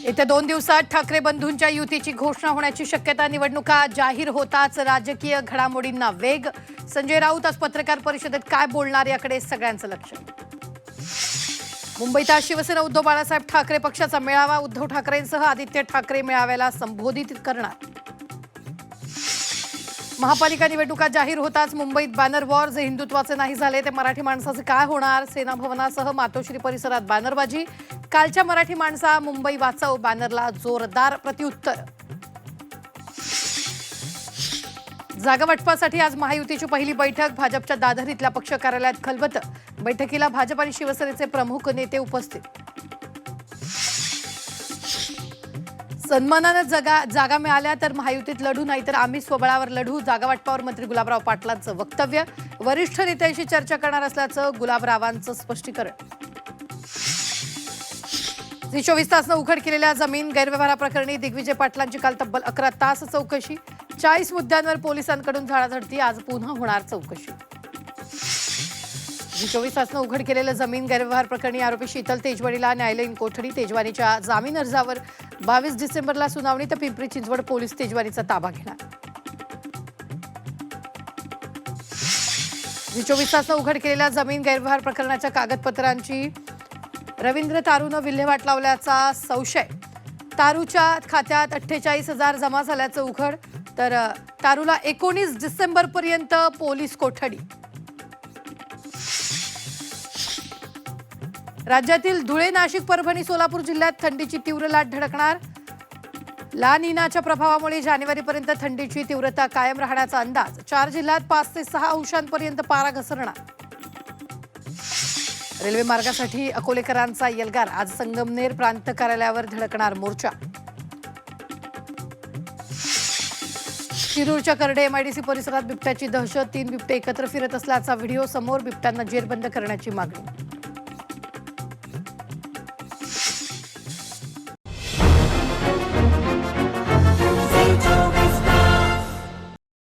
येत्या 2 दिवसात ठाकरे बंधूंच्या युतीची घोषणा होण्याची शक्यता. निवडणुका जाहीर होताच राजकीय घडामोडींना वेग. संजय राऊत आज पत्रकार परिषदेत काय बोलणार याकडे सगळ्यांचं लक्ष. मुंबईत आज शिवसेना उद्धव बाळासाहेब ठाकरे पक्षाचा मेळावा. उद्धव ठाकरेंसह आदित्य ठाकरे मेळाव्याला संबोधित करणार. महापालिका निवडणुका जाहीर होताच मुंबईत बॅनर वॉर. जे हिंदुत्वाचे नाही झाले ते मराठी माणसाचे काय होणार. सेना भवनासह मातोश्री परिसरात बॅनरबाजी. कालच्या मराठी माणसा मुंबई वाचव बॅनरला जोरदार प्रत्युत्तर. जागा वाटपासाठी आज महायुतीची पहिली बैठक. भाजपच्या दादर इथल्या पक्ष कार्यालयात खलबत. बैठकीला भाजप आणि शिवसेनेचे प्रमुख नेते उपस्थित. सन्मानाने जागा मिळाल्या तर महायुतीत लढू, नाहीतर आम्ही स्वबळावर लढू. जागा वाटपावर मंत्री गुलाबराव पाटलांचं वक्तव्य. वरिष्ठ नेत्यांशी चर्चा करणार असल्याचं गुलाबरावांचं स्पष्टीकरण. झी 24 तासनं उघड केलेल्या जमीन गैरव्यवहाराप्रकरणी दिग्विजय पाटलांची काल तब्बल 11 तास चौकशी. 40 मुद्द्यांवर पोलिसांकडून झाडाझडती. आज पुन्हा होणार चौकशी. झी 24 तासनं उघड केलेलं जमीन गैरव्यवहार प्रकरणी आरोपी शीतल तेजवानीला न्यायालयीन कोठडी. तेजवानीच्या जामीन अर्जावर 22 डिसेंबरला सुनावणी. तर पिंपरी चिंचवड पोलीस तेजवानीचा ताबा घेणार. झी 24 तासनं उघड केलेल्या जमीन गैरव्यवहार प्रकरणाच्या कागदपत्रांची रवींद्र तारूनं विल्हेवाट लावल्याचा संशय. तारूच्या खात्यात 48,000 जमा झाल्याचं उघड. तर तारूला 19 डिसेंबरपर्यंत पोलीस कोठडी. राज्यातील धुळे, नाशिक, परभणी, सोलापूर जिल्ह्यात थंडीची तीव्र लाट धडकणार. ला निनाच्या प्रभावामुळे जानेवारीपर्यंत थंडीची तीव्रता कायम राहण्याचा अंदाज. 4 जिल्ह्यात 5 ते 6 अंशांपर्यंत पारा घसरणार. रेल्वे मार्गासाठी अकोलेकरांचा एल्गार. आज संगमनेर प्रांत कार्यालयावर धडकणार मोर्चा. शिरूरच्या करडे MIDC परिसरात बिबट्याची दहशत. 3 बिबटे एकत्र फिरत असल्याचा व्हिडिओ समोर. बिबट्यांना जेरबंद करण्याची मागणी.